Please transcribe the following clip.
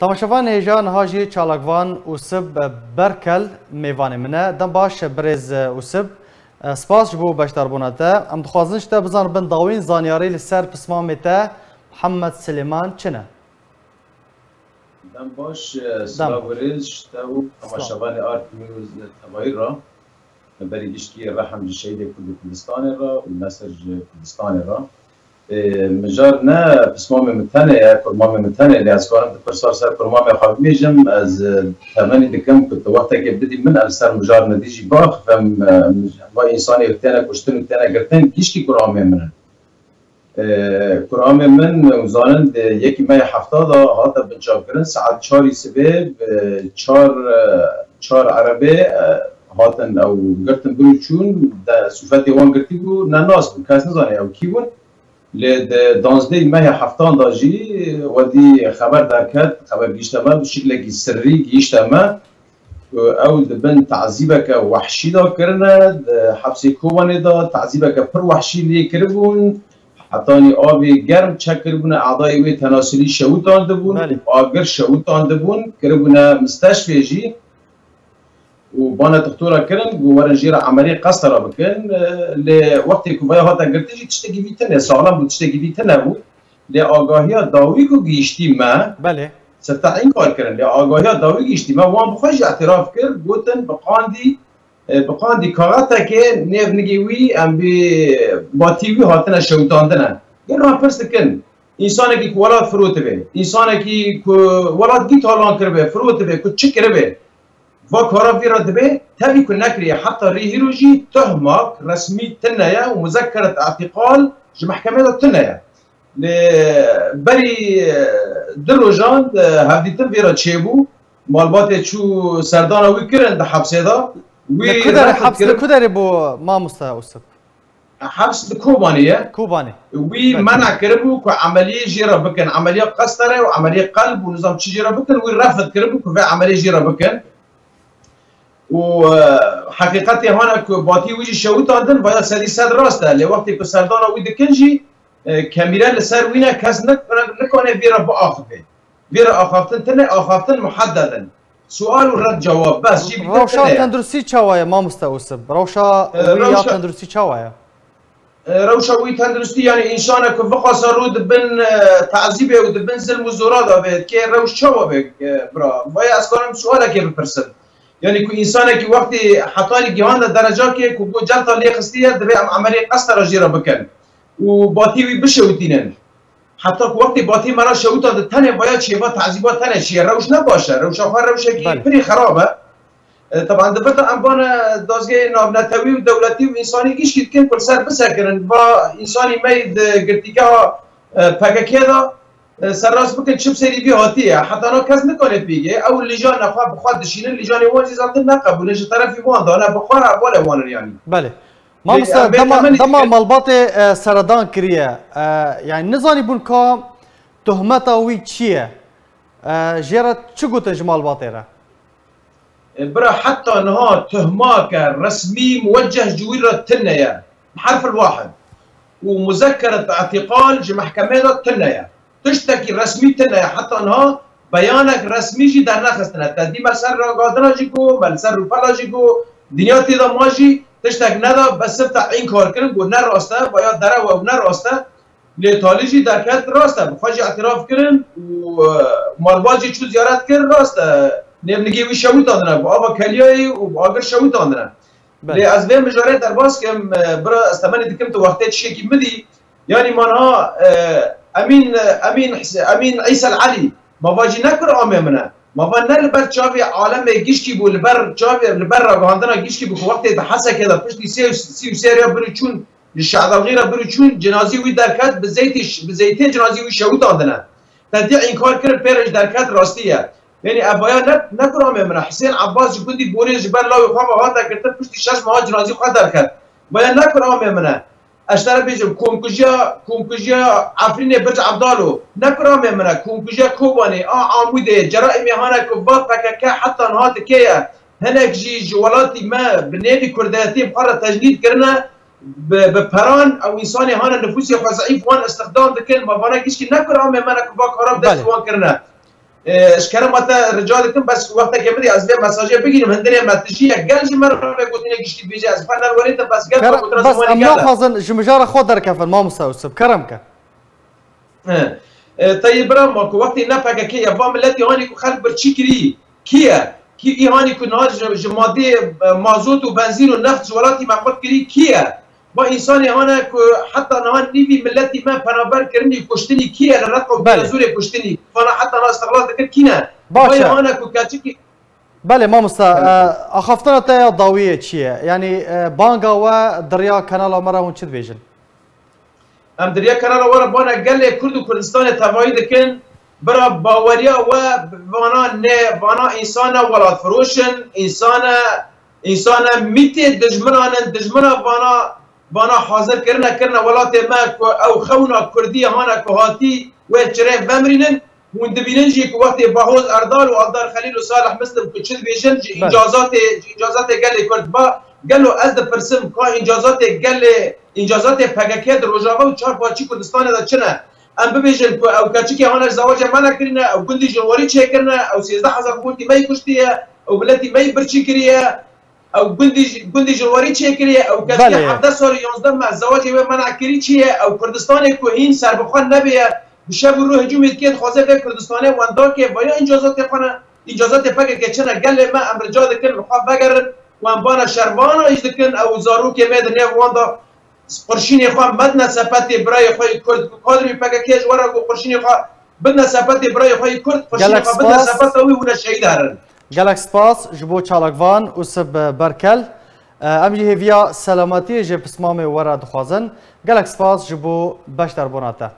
تماشاوان هیجان هاجی چالاکوان وسب برکل میوان منه دم باش برز وسب سپاس جبو بشتر بونته ام دخوازنش تا بزن بن داوین زانیاری لسر پسمام تا محمد سلیمان چنه دم باش سلام ورز تا تماشاوان آرت نیوز تبایی را بریگشتی رحم شهید کردستان را و نصر کردستان را مجار نه پسمام متنه کرمام متنه اللي از کارم پرسار سر کرمام خواب میجم از تمنی دکم که وقتی که بدی من از سر مجار ندیجی باخ و ما انسانی تنه کشتن تنه گرتن گیشکی کرمام منن کرمام من وزانند یکی مای هفتاد هاتا بنجاب کردن ساعت 4 سبب 4 عربه هاتن او گرتن برو چون در صفت وان گرتی بو نناس بو کس نزانه او کی بون لد 12 ماه هفتان داجی ودی خبر درکت خبر گیشتما به شکلی سری گیشتما او دبن تعذیبک وحشی دا کرنه حبس کوبانه دا تعذیبک پر وحشی لی کربون حتی آبی گرم چک کربون اعضای وی تناسلی شوت آنده بون آگر شوت آنده بون کربون مستشفی جی و بانا دكتورة كرن وورا جيرا عملية قصرة بكن لوقت كوبايا هاتا قرتيجي تشتكي في تنا سالم بتشتكي في تنا بو لآگاهيا داويكو جيشتي ما بله ستعين كار كرن لآگاهيا داوي جيشتي ما وان بخوش اعتراف كر قوتن بقاندي كاغاتا كي نيف نجيوي ام باتيوي هاتنا شوتاندنا ينو هفرست كن انسانكي كولاد فروت به انسانكي ولاد جيت هالان كربه فروت به كو تشي كربه و کارا ویرا دبه تبی کن نکریه حتی ریهیروجی تهمک رسمی تنیا و مذکرت اعتقال جو محکمه دا تنیا بری دروجان هفدیتن ویرا چه بو مالبات چو سردانا وی کرن دا حبسه دا لکدر حبس لکدر بو ما مستوسب حبس کوبانیه وی منع کربو که عملیه جیرا بکن عملیه قصدره و عملیه قلب و نظام چی جیرا بکن وی رفض کربو که عملیه جیرا بکن وحقيقتي هنا باتي ويجي شوت عندن ويا سدي سد راسته لوقت كو سردانا ويد كنجي كاميرا لسر وينا كاس نكونه فيرا باخفه فيرا اخفتن تنه اخفتن محددا سؤال ورد جواب بس جيب روشا تندرسي چوايا ما مستوسب روشا ويا تندرسي چوايا روشا وي تندرسي يعني انسان كو فقا رود بن تعذيبه ودبن ظلم وزراده بيت كي روش چوا برا ويا اسكرم سؤالك بپرسن يعني كو انسان كي وقت حطالي جهان درجه كي كو جلطه اللي خستيه دبي عمليه قصر جيره بكن وباتي بشوتينن حتى وقت باتي مرا شوته تنه باید شيبه تعذيبات تنه شي روش نباشه روش اخر روش كي بري خرابه طبعا دبته امبانا دازگه نابنتوی و دولتی و انسانی گیش كن كل سر بسكرن با انساني ميد گرتيكا پاكاكيدا سراس بکن چپ سری بی هاتیه حتی انا کس نکنه بیگه او لجان نخواه بخواد دشینه لجان وانجی زالتن نقبولش طرفی وان دانه بخواه اول وانر يعني بله ما مثلا دما مالبات سردان کریه يعني نزانی بون که تهمت اوی چیه جیرا چه گوته جمال باطره برا حتى انها تهماك رسمي موجه جوير التنية بحرف الواحد ومذكرة اعتقال جمحكمة التنية تشتكي رسمي تنه حتى انها بيانك رسمي جي در نخستنه تدي مسر قادنا جيكو مسر فلا جيكو دنيا تيدا ماجي تشتك ندا بس بتاع این کار کردن گو نه راسته باید دره و نه راسته لیتالی جی در کت راسته بخواجی اعتراف کردن و مالباجی چو زیارت کرد راسته نگی وی شویت آدنه با آبا کلیایی و آگر شویت آدنه لی از وی مجاره در باز کم برا استمانی دکم تو وقتی چیکی مدی يعني منها امين عيسى العلي ما باجي نكر امامنا ما بنا البر تشافي عالم جيشكي بو البر تشافي البر عندنا جيشكي بو وقت بحسه كده بشتي سي سيريا بريتشون للشعب الغيره بريتشون جنازي وي دركات بزيتين جنازي وي شوت عندنا تدي انكار كر بيرج دركات راستيه يعني ابايا نكر امامنا حسين عباس جندي بوري جبال لا يقام هذا كتب بشتي شاش ما جنازي قدر دركات بايا نكر امامنا اشترى بيجم كومكوجيا عفرين برج عبدالو نكرام منا كومكوجيا كوباني عمودي جرائم هانا كوبات كا حتى نهات كيا هناك جي جوالاتي ما بنادي كرداتي بقرة تجنيد كرنا ببران او انساني هانا نفوسي ضعيف وان استخدام دكن ما بانا كيشكي نكرام منا كوبا خراب دست وان كرنا اشکرم تا رجال کن بس وقتی که بدی از به مساجه بگیریم هندری متجیه گنج مرا بگوتینه گشتی بیجه از فن الوریت بس گل بس امنا خازن جمجار خود در کفن ما مستوسب کرم که طيب برام کو وقتی نپگه که با ملتی هانی کو خلق برچی کری کیه کی ای هانی کو نهار جماده مازوت و بنزین و نفت جوالاتی مقبول کری کیه با انسانی هانا که حتی نهان نیوی ملتی ما پنابر کرنی کشتنی کیه لرقم بلزور کشتنی فانا حتی نا استقلال دکر کینه باشه هانا که کاتشکی بله ما اخفتنا تا ضوئيه چیه یعنی بانگا و دریا کانال مرا اون چه بیجن ام دریا کانال ورا بانا گله کرد و کردستان توایی دکن برا باوریا و وانا نه وانا انسان ولاد فروشن انسان میت دجمنا وانا حاضر کرنا ولات ما او خونا کردی هانا کهاتی و چره ومرینن وان دبینن جی که وقتی باهوز اردال و آلدار خلیل و صالح مسلم که چه بیشن اجازات گله کرد با گلو از د پرسم که اجازات پگکه در روجاوا و چهار پاچی کردستان دا چنه ام ببیشن که او کچی که هانش زواج منع کرنه او گندی جنواری چه کرنه او 13000 بولتی می کشتیه او بلتی می برچی کریه او گندی جنواری چه کریه او کچی 17 سال 11 ماه زواج منع کری چیه او کردستان که این سر بخوان نبیه بشب رو هجوم کید خواسته به کردستان واندا که باید اجازات پگکه چنه گله ما ام رجا دکن بخواه بگرن وان بانا شربانا اجدکن او زارو که مید نیو واندا قرشینی خواه بدنا سپتی برای خواه کرد کادری پگکیش ورا گو قرشینی خواه بدنا سپتی برای خواه کرد قرشینی خواه بدنا سپت اوی ونا شهید هرن گلک سپاس جبو چالکوان اوسب برکل امجی هیویا سلامتی جه پسمام ورا دخوازن گلک سپاس جبو بشتر بوناته